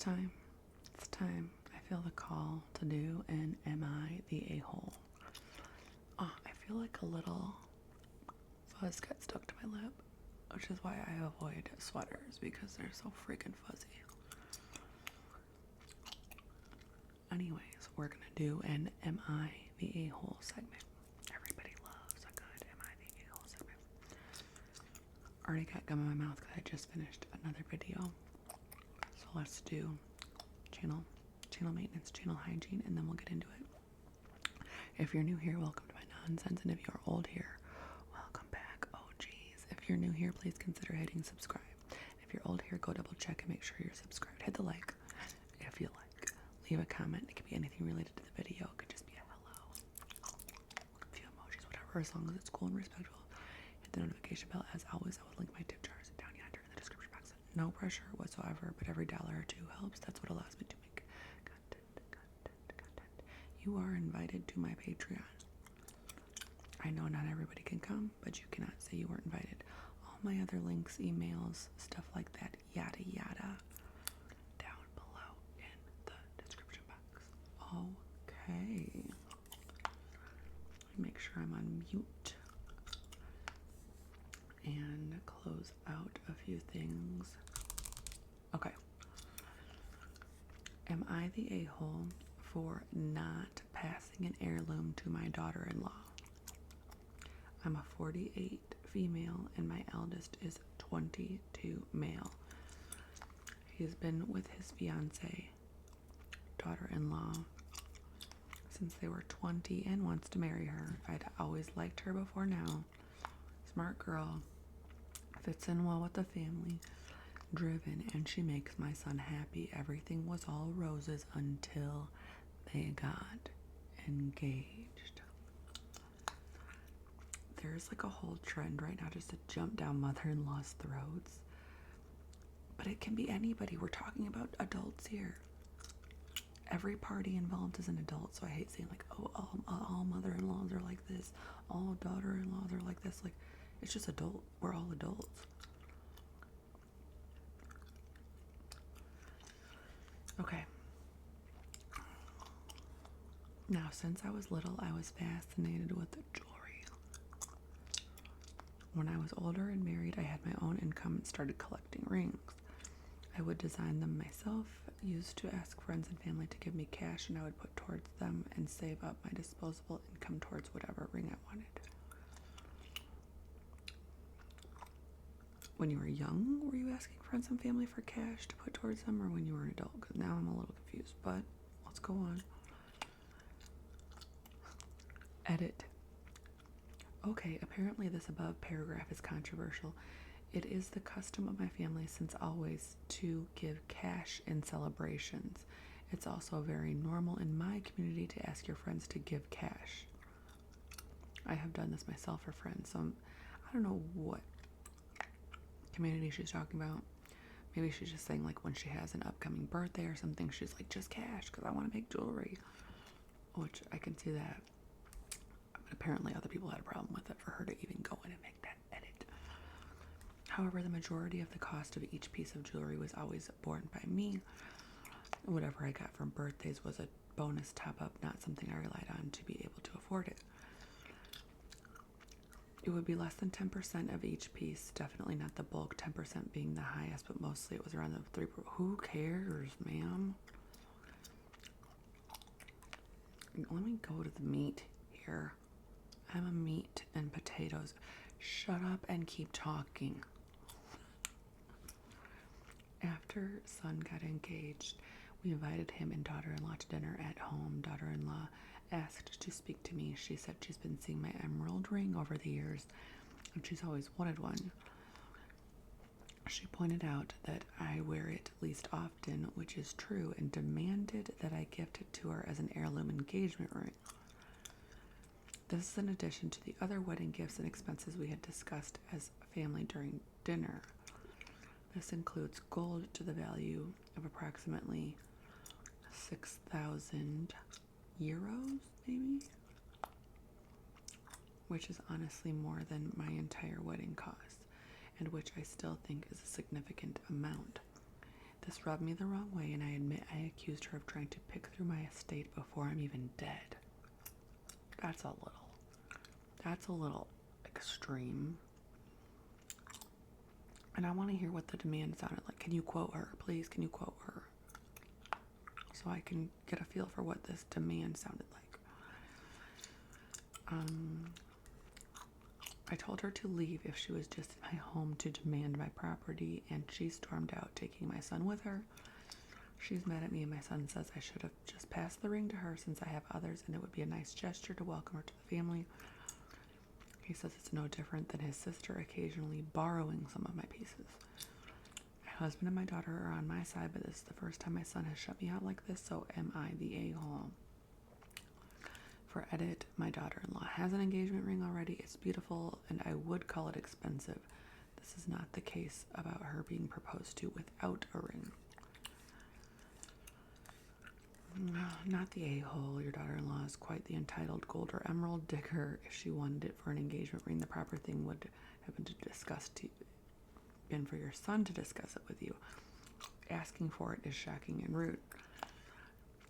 time. It's time. I feel the call to do an Am I the A-hole? Oh, I feel like a little fuzz got stuck to my lip, which is why I avoid sweaters because they're so freaking fuzzy. Anyways, we're gonna do an Am I the A-hole segment. Everybody loves a good Am I the A-hole segment. Already got gum in my mouth because I just finished another video. So let's do channel maintenance, channel hygiene, and then we'll get into it. If you're new here, welcome to my nonsense, and if you're old here, welcome back. Oh geez. If you're new here, please consider hitting subscribe. If you're old here, go double check and make sure you're subscribed. Hit the like if you like. Leave a comment. It could be anything related to the video. It could just be a hello, a few emojis, whatever, as long as it's cool and respectful. Hit the notification bell. As always, I would link my tip jars down yonder in the description box. No pressure whatsoever, but every $1 or $2 helps. That's what allows me to make content. You are invited to my Patreon. I know not everybody can come, but you cannot say you weren't invited. All my other links, emails, stuff like that, yada yada, down below in the description box. Okay. Make sure I'm on mute and close out a few things. Okay. Am I the a-hole for not passing an heirloom to my daughter-in-law? I'm a 48 female and my eldest is 22 male. He's been with his fiance, daughter-in-law, since they were 20 and wants to marry her. I'd always liked her before now. Smart girl, fits in well with the family, driven, and she makes my son happy. Everything was all roses until they got engaged. There's like a whole trend right now just to jump down mother-in-law's throats. But it can be anybody. We're talking about adults here. Every party involved is an adult, so I hate saying like, oh, all mother-in-laws are like this, all daughter-in-laws are like this. Like, it's just adult. We're all adults. Okay. Now, since I was little, I was fascinated with jewelry. When I was older and married, I had my own income and started collecting rings. I would design them myself, used to ask friends and family to give me cash, and I would put towards them and save up my disposable income towards whatever ring I wanted. When you were young, were you asking friends and family for cash to put towards them, or when you were an adult? Because now I'm a little confused, but let's go on. Edit. Okay, apparently this above paragraph is controversial. It is the custom of my family since always to give cash in celebrations. It's also very normal in my community to ask your friends to give cash. I have done this myself for friends, so I don't know what community she's talking about. Maybe she's just saying like when she has an upcoming birthday or something, she's like, just cash because I want to make jewelry, which I can see that. Apparently other people had a problem with it for her to even go in and make that edit. However, the majority of the cost of each piece of jewelry was always borne by me. Whatever I got from birthdays was a bonus top-up, not something I relied on to be able to afford it. It would be less than 10% of each piece, definitely not the bulk, 10% being the highest, but mostly it was around the 3%. Who cares, ma'am? Let me go to the meat here. I'm a meat and potatoes. Shut up and keep talking. After son got engaged, we invited him and daughter-in-law to dinner at home. Daughter-in-law asked to speak to me. She said she's been seeing my emerald ring over the years, and she's always wanted one. She pointed out that I wear it least often, which is true, and demanded that I gift it to her as an heirloom engagement ring. This is in addition to the other wedding gifts and expenses we had discussed as a family during dinner. This includes gold to the value of approximately 6,000 euros, maybe? Which is honestly more than my entire wedding cost, and which I still think is a significant amount. This rubbed me the wrong way, and I admit I accused her of trying to pick through my estate before I'm even dead. That's a little extreme. And I want to hear what the demand sounded like. Can you quote her? Please, can you quote her? So I can get a feel for what this demand sounded like. I told her to leave if she was just in my home to demand my property, and she stormed out, taking my son with her. She's mad at me, and my son says I should have just passed the ring to her since I have others, and it would be a nice gesture to welcome her to the family. He says it's no different than his sister occasionally borrowing some of my pieces. My husband and my daughter are on my side, but this is the first time my son has shut me out like this, so am I the a-hole? For edit, my daughter-in-law has an engagement ring already. It's beautiful, and I would call it expensive. This is not the case about her being proposed to without a ring. Not the a-hole. Your daughter-in-law is quite the entitled gold or emerald digger. If she wanted it for an engagement ring, the proper thing would have been for your son to discuss it with you. Asking for it is shocking and rude.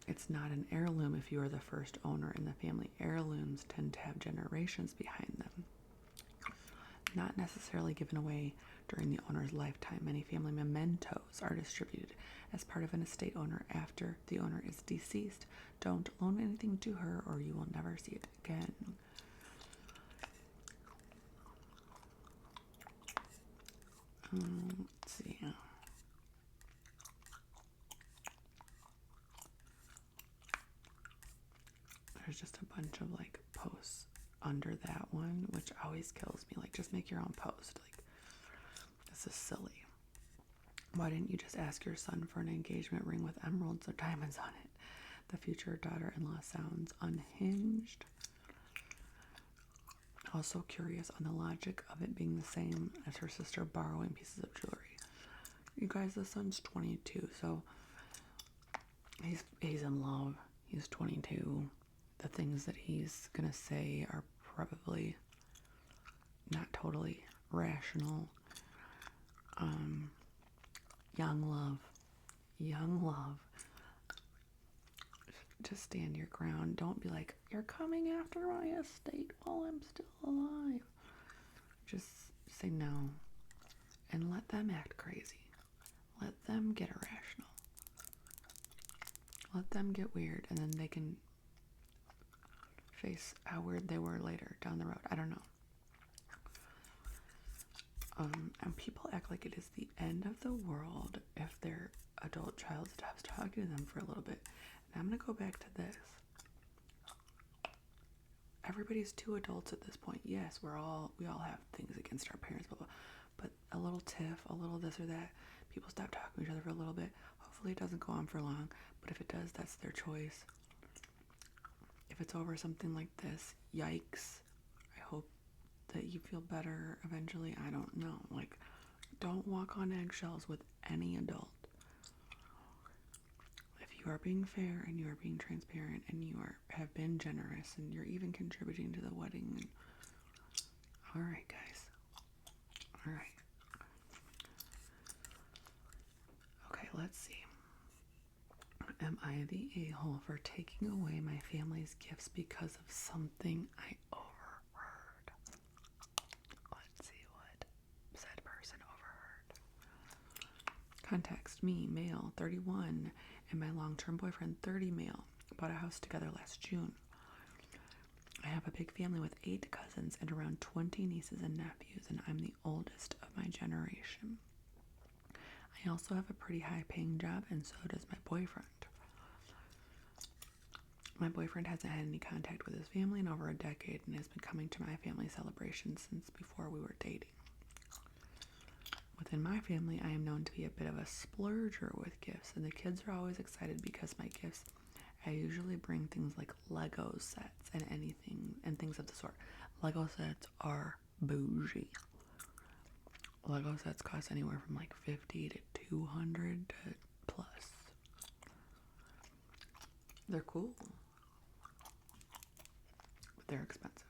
It's not an heirloom if you are the first owner in the family. Heirlooms tend to have generations behind them. Not necessarily given away during the owner's lifetime. Many family mementos are distributed as part of an estate owner after the owner is deceased. Don't loan anything to her or you will never see it again. Let's see. There's just a bunch of like posts under that one, which always kills me. Like, just make your own post. Like, this is silly. Why didn't you just ask your son for an engagement ring with emeralds or diamonds on it? The future daughter-in-law sounds unhinged. Also curious on the logic of it being the same as her sister borrowing pieces of jewelry. You guys, the son's 22, so he's in love. He's 22. The things that he's gonna say are probably not totally rational. Young love. Just stand your ground. Don't be like, you're coming after my estate while I'm still alive. Just say no and let them act crazy. Let them get irrational. Let them get weird, and then they can face how weird they were later down the road. I don't know. And people act like it is the end of the world if their adult child stops talking to them for a little bit. And I'm going to go back to this. Everybody's two adults at this point. Yes, we all have things against our parents, blah, blah, but a little tiff, a little this or that, people stop talking to each other for a little bit. Hopefully it doesn't go on for long, but if it does, that's their choice. If it's over something like this, yikes. I hope that you feel better eventually. I don't know. Like, don't walk on eggshells with any adult. If you are being fair and you are being transparent and you have been generous and you're even contributing to the wedding. All right, guys. All right. Okay, let's see. Am I the a-hole for taking away my family's gifts because of something I overheard? Let's see what said person overheard. Context: me, male, 31, and my long-term boyfriend, 30, male. Bought a house together last June. I have a big family with 8 cousins and around 20 nieces and nephews, and I'm the oldest of my generation. I also have a pretty high-paying job, and so does my boyfriend. My boyfriend hasn't had any contact with his family in over a decade and has been coming to my family celebrations since before we were dating. Within my family, I am known to be a bit of a splurger with gifts, and the kids are always excited because my gifts, I usually bring things like Lego sets and things of the sort. Lego sets are bougie. Lego sets cost anywhere from like $50 to $200 to plus. They're cool, but they're expensive.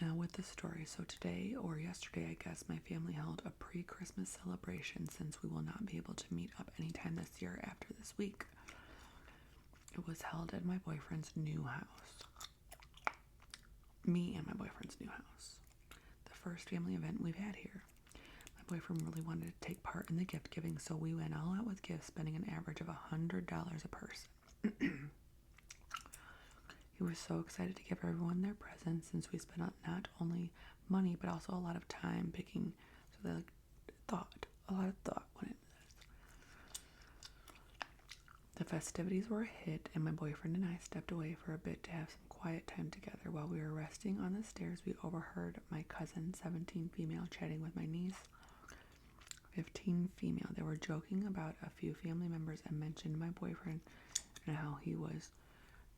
Now with the story, so today or yesterday, I guess, my family held a pre-Christmas celebration since we will not be able to meet up anytime this year after this week. It was held at my boyfriend's new house. Me and my boyfriend's new house. The first family event we've had here. My boyfriend really wanted to take part in the gift giving, so we went all out with gifts, spending an average of $100 a person. He was so excited to give everyone their presents since we spent not only money but also a lot of time picking. So they a lot of thought went into this. The festivities were a hit, and my boyfriend and I stepped away for a bit to have some quiet time together. While we were resting on the stairs, we overheard my cousin, 17 female, chatting with my niece, 15 female. They were joking about a few family members and mentioned my boyfriend and how he was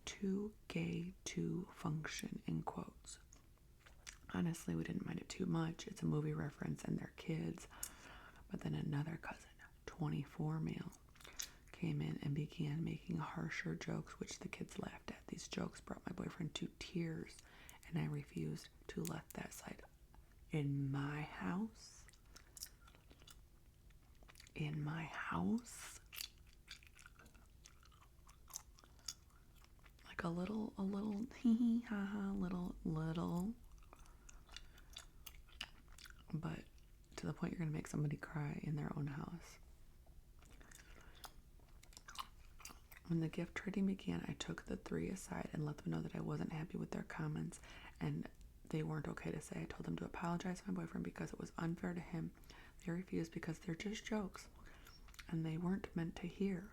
too gay to function, in quotes. Honestly, we didn't mind it too much. It's a movie reference and they're kids. But then another cousin, 24 male, came in and began making harsher jokes, which the kids laughed at. These jokes brought my boyfriend to tears, and I refused to let that slide. In my house? In my house? Like a little hee hee ha ha, little. But to the point you're going to make somebody cry in their own house. When the gift trading began, I took the three aside and let them know that I wasn't happy with their comments and they weren't okay to say. I told them to apologize to my boyfriend because it was unfair to him. They refused because they're just jokes and they weren't meant to hear.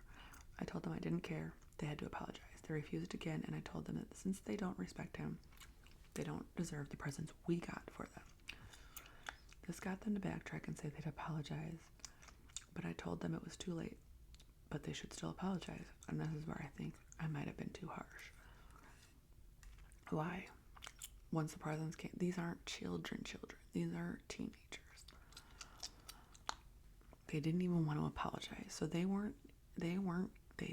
I told them I didn't care. They had to apologize. They refused again, and I told them that since they don't respect him, they don't deserve the presents we got for them. This got them to backtrack and say they'd apologize, but I told them it was too late, but they should still apologize, and this is where I think I might have been too harsh. Why? Once the presents came, these aren't children, these are teenagers. They didn't even want to apologize, so they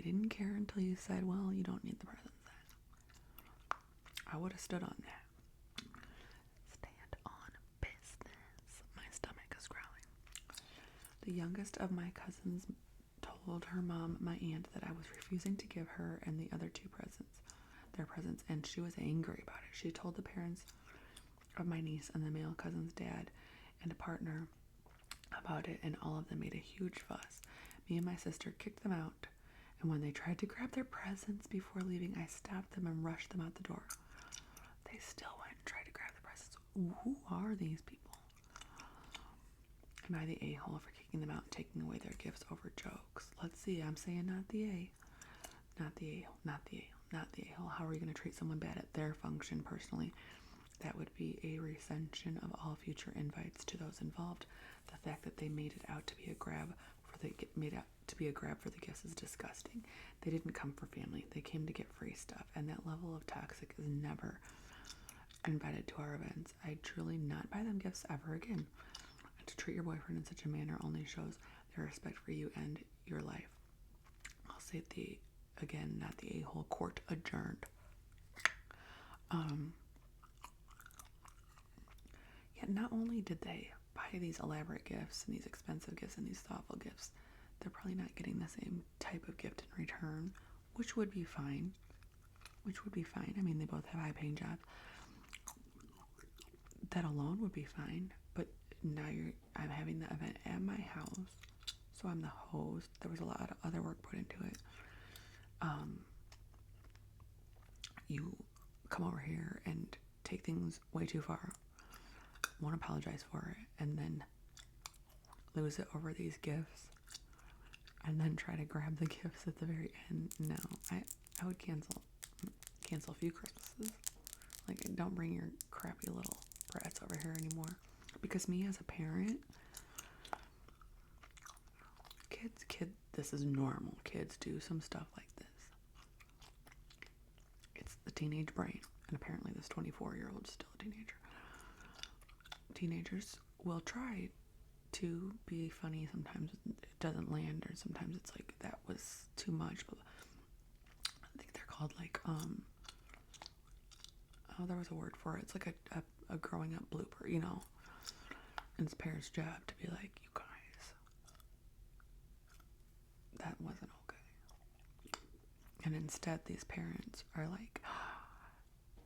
didn't care until you said, well, you don't need the presents then. I would have stood on that. Stand on business. My stomach is growling. The youngest of my cousins told her mom, my aunt, that I was refusing to give her and the other two their presents, and she was angry about it. She told the parents of my niece and the male cousin's dad and a partner about it, and all of them made a huge fuss. Me and my sister kicked them out, and when they tried to grab their presents before leaving, I stopped them and rushed them out the door. They still went and tried to grab the presents. Who are these people? Am I the a-hole for kicking them out and taking away their gifts over jokes? Let's see, I'm saying not the a. Not the a-hole, not the a-hole, not the a-hole. How are you going to treat someone bad at their function personally? That would be a rescission of all future invites to those involved. The fact that they made it out to be a grab for the gifts is disgusting. They didn't come for family. They came to get free stuff, and that level of toxic is never invited to our events. I truly not buy them gifts ever again. And to treat your boyfriend in such a manner only shows their respect for you and your life. I'll say again, not the a-hole. Court adjourned. Yet not only did they buy these elaborate gifts and these expensive gifts and these thoughtful gifts, they're probably not getting the same type of gift in return, which would be fine. I mean, they both have high-paying jobs. That alone would be fine. But now I'm having the event at my house, so I'm the host. There was a lot of other work put into it. You come over here and take things way too far. Won't apologize for it, and then lose it over these gifts, and then try to grab the gifts at the very end. No, I would cancel a few Christmases. Like, don't bring your crappy little brats over here anymore. Because me as a parent, this is normal. Kids do some stuff like this. It's the teenage brain, and apparently this 24-year-old is still a teenager. Teenagers will try to be funny. Sometimes it doesn't land, or sometimes it's like, that was too much. But I think they're called like oh, there was a word for it. It's like a growing up blooper, you know. And it's parents' job to be like, you guys, that wasn't okay. And instead, these parents are like,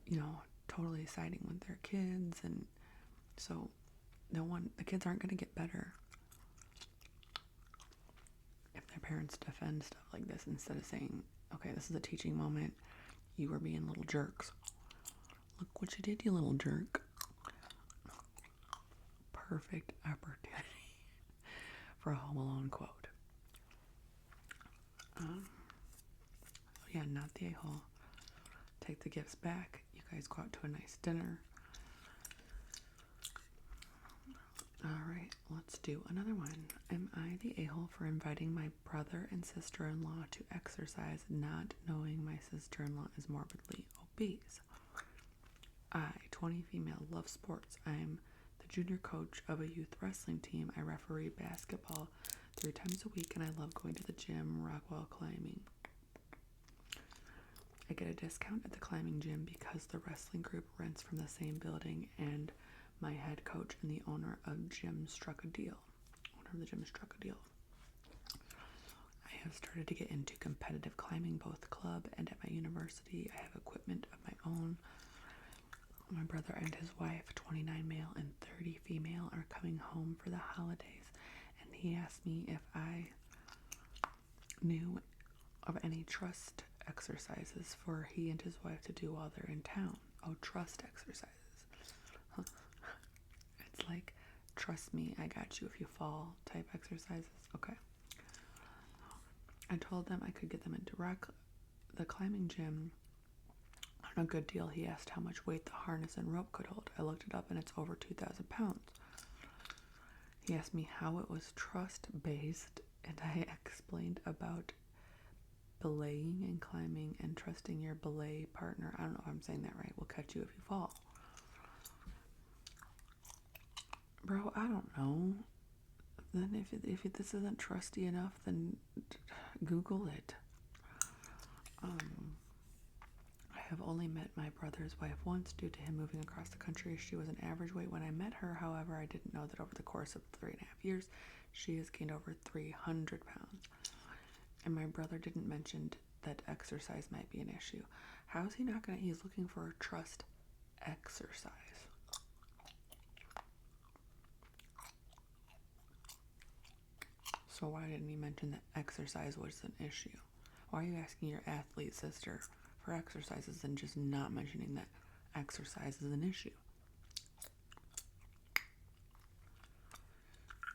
you know, totally siding with their kids. And so the kids aren't going to get better if their parents defend stuff like this instead of saying, okay, this is a teaching moment. You were being little jerks. Look what you did, you little jerk. Perfect opportunity for a Home Alone quote. Yeah, not the a-hole. Take the gifts back. You guys go out to a nice dinner. Alright, let's do another one. Am I the a-hole for inviting my brother and sister-in-law to exercise, not knowing my sister-in-law is morbidly obese? I, 20 female, love sports. I am the junior coach of a youth wrestling team. I referee basketball 3 times a week, and I love going to the gym, rock wall climbing. I get a discount at the climbing gym because the wrestling group rents from the same building, and my head coach and the owner of the gym struck a deal. I have started to get into competitive climbing, both club and at my university. I have equipment of my own. My brother and his wife, 29 male and 30 female, are coming home for the holidays, and he asked me if I knew of any trust exercises for he and his wife to do while they're in town. Oh, trust exercises. It's like, trust me, I got you if you fall type exercises. Okay. I told them I could get them into the climbing gym on a good deal. He asked how much weight the harness and rope could hold. I looked it up and it's over 2,000 pounds. He asked me how it was trust-based, and I explained about belaying and climbing and trusting your belay partner. I don't know if I'm saying that right. Will catch you if you fall. Bro, I don't know. Then if this isn't trusty enough, then Google it. I have only met my brother's wife once due to him moving across the country. She was an average weight when I met her. However, I didn't know that over the course of 3.5 years, she has gained over 300 pounds. And my brother didn't mention that exercise might be an issue. How is he not gonna? He's looking for a trust exercise. So why didn't he mention that exercise was an issue? Why are you asking your athlete sister for exercises and just not mentioning that exercise is an issue?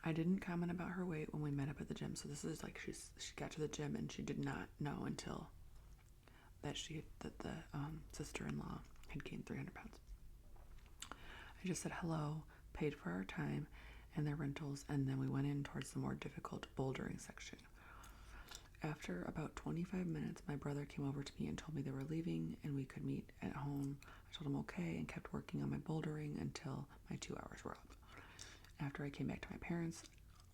I didn't comment about her weight when we met up at the gym. So this is like she got to the gym and she did not know until that the sister-in-law had gained 300 pounds. I just said hello, paid for our time and their rentals, and then we went in towards the more difficult bouldering section. After about 25 minutes, my brother came over to me and told me they were leaving and we could meet at home. I told him okay and kept working on my bouldering until my 2 hours were up. After I came back to my parents'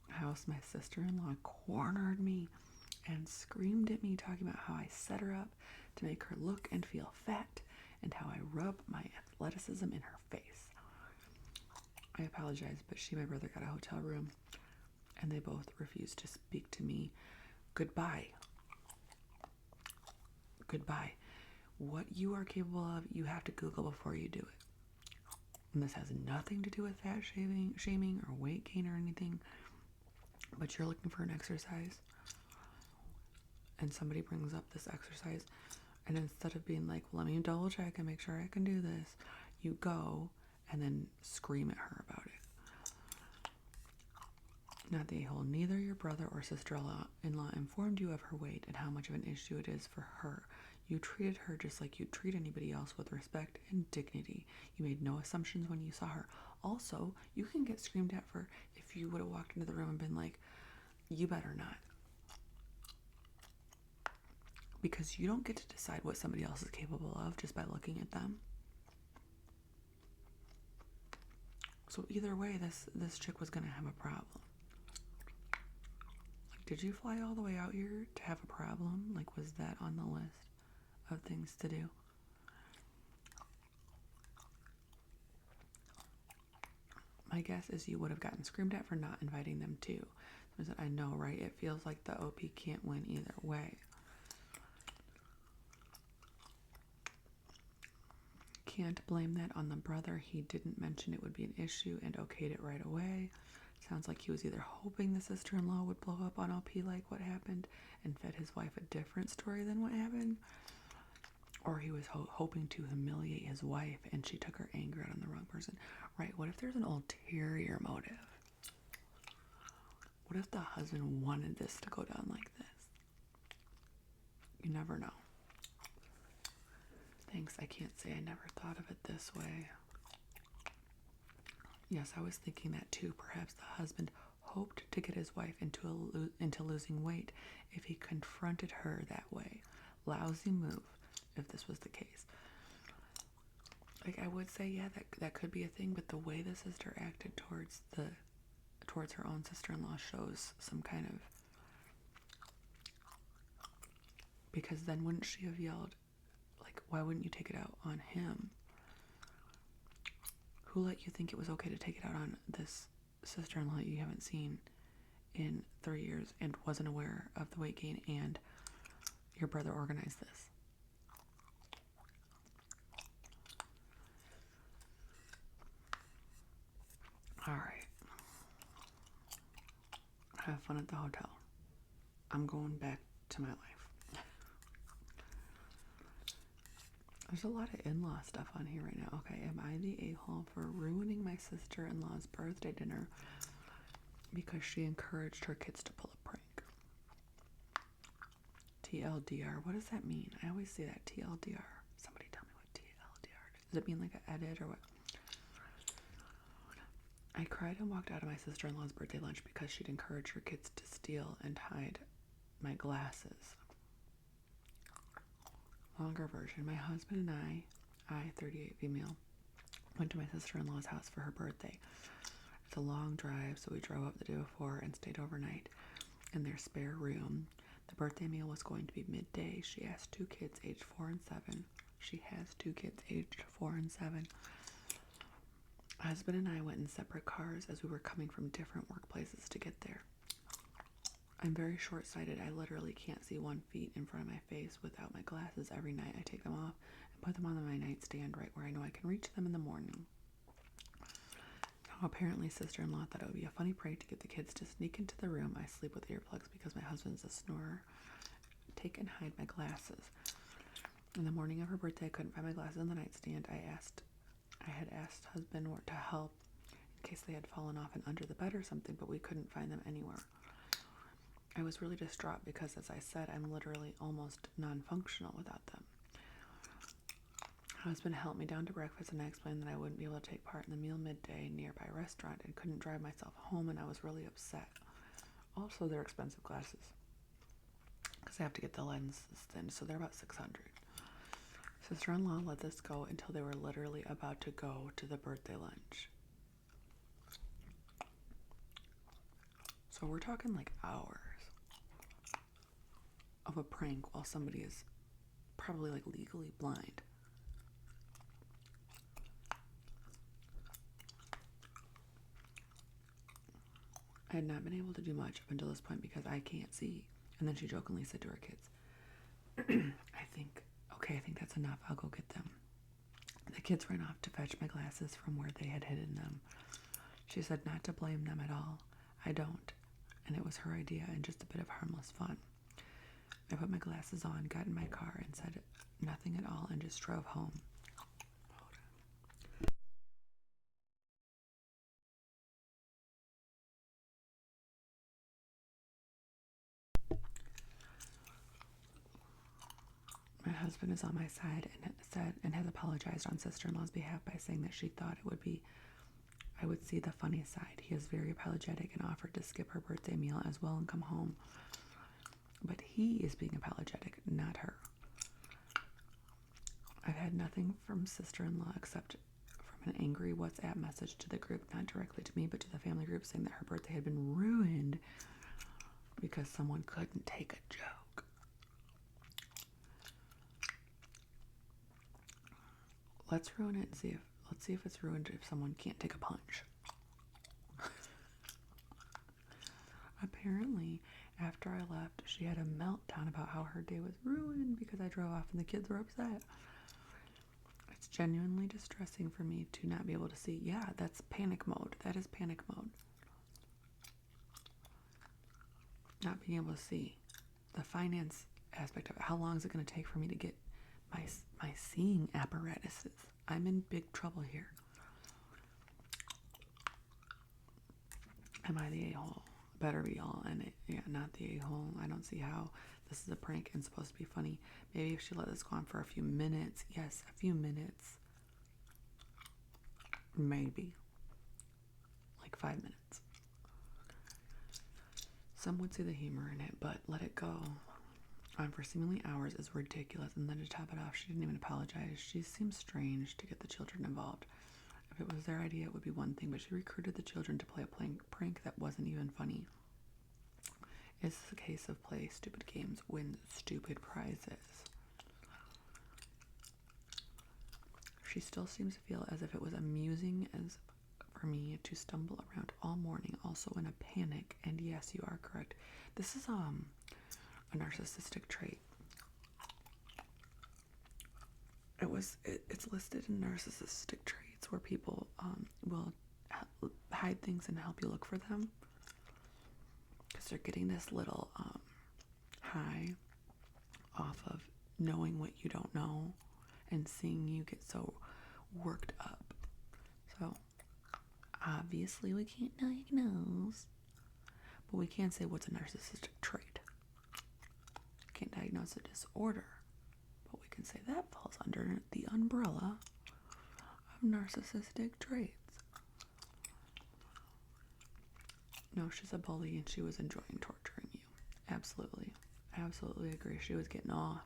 house, my sister-in-law cornered me and screamed at me, talking about how I set her up to make her look and feel fat and how I rub my athleticism in her face. I apologized, but she and my brother got a hotel room and they both refused to speak to me. Goodbye. What you are capable of, you have to Google before you do it. And this has nothing to do with fat shaming or weight gain or anything. But you're looking for an exercise and somebody brings up this exercise, and instead of being like, well, let me double check and make sure I can do this, you go and then scream at her about it. Not the a-hole. Neither your brother or sister-in-law informed you of her weight and how much of an issue it is for her. You treated her just like you'd treat anybody else, with respect and dignity. You made no assumptions when you saw her. Also, you can get screamed at for if you would have walked into the room and been like, you better not. Because you don't get to decide what somebody else is capable of just by looking at them. So either way, this chick was going to have a problem. Like, did you fly all the way out here to have a problem? Like, was that on the list of things to do? my guess is you would have gotten screamed at for not inviting them too. So I said, I know, right? It feels like the OP can't win either way. Can't blame that on the brother. He didn't mention it would be an issue and okayed it right away. Sounds like he was either hoping the sister-in-law would blow up on OP like what happened and fed his wife a different story than what happened, or he was hoping to humiliate his wife and she took her anger out on the wrong person. Right, what if there's an ulterior motive? What if the husband wanted this to go down like this? You never know. Thanks, I can't say I never thought of it this way. Yes, I was thinking that too. Perhaps the husband hoped to get his wife into losing weight if he confronted her that way. Lousy move, if this was the case. Like, I would say, yeah, that could be a thing, but the way the sister acted towards her own sister-in-law shows some kind of... Because then wouldn't she have yelled, like, why wouldn't you take it out on him? Who let you think it was okay to take it out on this sister-in-law that you haven't seen in 3 years and wasn't aware of the weight gain, and your brother organized this? All right. Have fun at the hotel. I'm going back to my life. There's a lot of in-law stuff on here right now. Okay, am I the a-hole for ruining my sister-in-law's birthday dinner because she encouraged her kids to pull a prank? TLDR, what does that mean? I always say that, TLDR. Somebody tell me what TLDR is. Does it mean like an edit or what? I cried and walked out of my sister-in-law's birthday lunch because she'd encouraged her kids to steal and hide my glasses. Longer version. My husband and I, 38 female, went to my sister-in-law's house for her birthday. It's a long drive, so we drove up the day before and stayed overnight in their spare room. The birthday meal was going to be midday. She asked 2 kids aged 4 and 7. She has 2 kids aged 4 and 7. Husband and I went in separate cars as we were coming from different workplaces to get there. I'm very short-sighted. I literally can't see 1 foot in front of my face without my glasses. Every night I take them off and put them on my nightstand right where I know I can reach them in the morning. Now, apparently sister-in-law thought it would be a funny prank to get the kids to sneak into the room I sleep with earplugs because my husband's a snorer. Take and hide my glasses. In the morning of her birthday, I couldn't find my glasses on the nightstand. I had asked husband to help in case they had fallen off and under the bed or something, but we couldn't find them anywhere. I was really distraught because, as I said, I'm literally almost non-functional without them. Husband helped me down to breakfast, and I explained that I wouldn't be able to take part in the meal midday nearby restaurant and couldn't drive myself home, and I was really upset. Also, they're expensive glasses because I have to get the lenses thin, so they're about $600. Sister-in-law let this go until they were literally about to go to the birthday lunch. So we're talking like hours of a prank while somebody is probably like legally blind. I had not been able to do much up until this point because I can't see. And then she jokingly said to her kids, I think that's enough. I'll go get them. The kids ran off to fetch my glasses from where they had hidden them. She said not to blame them at all. I don't. And it was her idea and just a bit of harmless fun. I put my glasses on, got in my car, and said nothing at all and just drove home. My husband is on my side and has apologized on sister-in-law's behalf by saying that she thought I would see the funny side. He is very apologetic and offered to skip her birthday meal as well and come home. But he is being apologetic, not her. I've had nothing from sister-in-law except from an angry WhatsApp message to the group, not directly to me, but to the family group, saying that her birthday had been ruined because someone couldn't take a joke. Let's ruin it and let's see if it's ruined if someone can't take a punch. apparently, after I left, she had a meltdown about how her day was ruined because I drove off and the kids were upset. It's genuinely distressing for me to not be able to see. Yeah, that's panic mode. That is panic mode. Not being able to see the finance aspect of it. How long is it going to take for me to get my seeing apparatuses? I'm in big trouble here. Am I the a-hole? Better be all in it. Yeah, not the a-hole. I don't see how this is a prank and supposed to be funny. Maybe if she let this go on for a few minutes. Yes, a few minutes. Maybe. Like 5 minutes. Some would see the humor in it, but let it go on for seemingly hours is ridiculous. And then to top it off, she didn't even apologize. She seems strange to get the children involved. If it was their idea, it would be one thing, but she recruited the children to play a prank that wasn't even funny. It's a case of play stupid games, win stupid prizes. She still seems to feel as if it was amusing as for me to stumble around all morning, also in a panic. And yes, you are correct. This is a narcissistic trait. It's listed in narcissistic traits where people will hide things and help you look for them because they're getting this little high off of knowing what you don't know and seeing you get so worked up. So obviously we can't diagnose, but we can say what's a narcissistic trait. Can't diagnose a disorder, but we can say that falls under the umbrella of narcissistic traits. No, she's a bully and she was enjoying torturing you. Absolutely. Absolutely agree. She was getting off.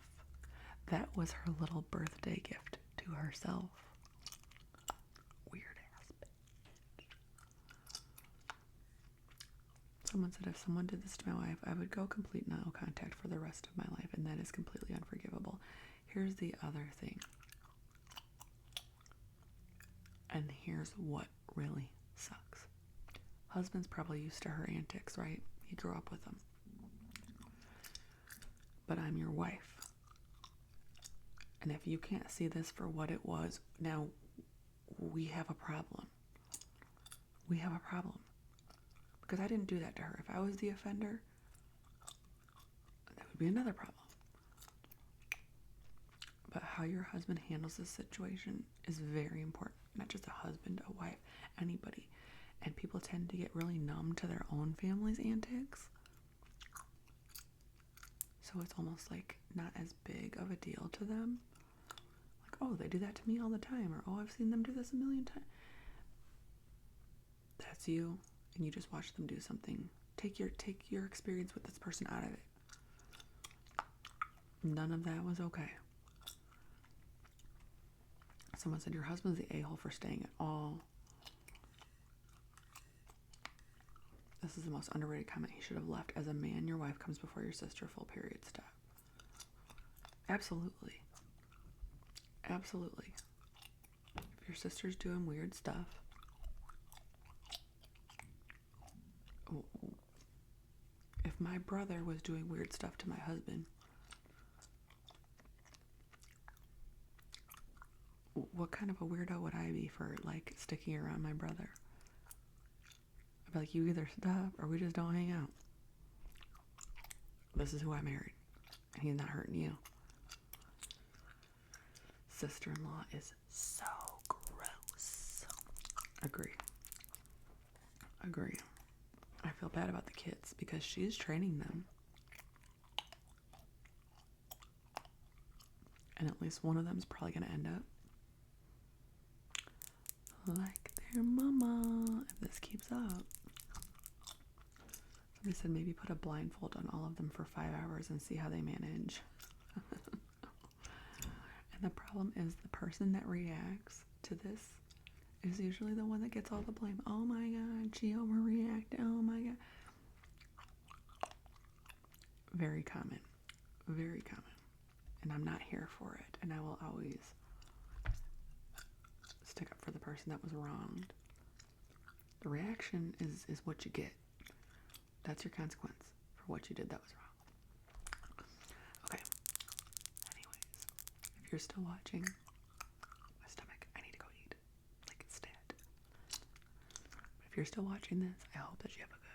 That was her little birthday gift to herself. Weird ass bitch. Someone said if someone did this to my wife, I would go complete no contact for the rest of my life, and that is completely unforgivable. Here's the other thing. And here's what really sucks. Husband's probably used to her antics, right? He grew up with them. But I'm your wife. And if you can't see this for what it was, now we have a problem. We have a problem. Because I didn't do that to her. If I was the offender, that would be another problem. But how your husband handles this situation is very important. Not just a husband, a wife, anybody. And people tend to get really numb to their own family's antics. So it's almost like not as big of a deal to them. Like, oh, they do that to me all the time. Or, oh, I've seen them do this a million times. That's you. And you just watch them do something. Take your experience with this person out of it. None of that was okay. Someone said your husband's the a-hole for staying at all. This is the most underrated comment. He should have left. As a man, your wife comes before your sister. Full period. Stop. Absolutely. Absolutely. If your sister's doing weird stuff, if my brother was doing weird stuff to my husband, what kind of a weirdo would I be for, like, sticking around my brother? I'd be like, you either stop or we just don't hang out. This is who I married. And he's not hurting you. Sister-in-law is so gross. Agree. I feel bad about the kids because she's training them. And at least one of them is probably going to end up like their mama if this keeps up. Somebody said maybe put a blindfold on all of them for 5 hours and see how they manage. And the problem is the person that reacts to this is usually the one that gets all the blame. Oh my God, she overreacted. Oh my God. Very common. Very common. And I'm not here for it. And I will always stick up for the person that was wronged. The reaction is what you get. That's your consequence for what you did that was wrong. Okay. Anyways, if you're still watching, my stomach, I need to go eat. Like it's dead. But if you're still watching this, I hope that you have a good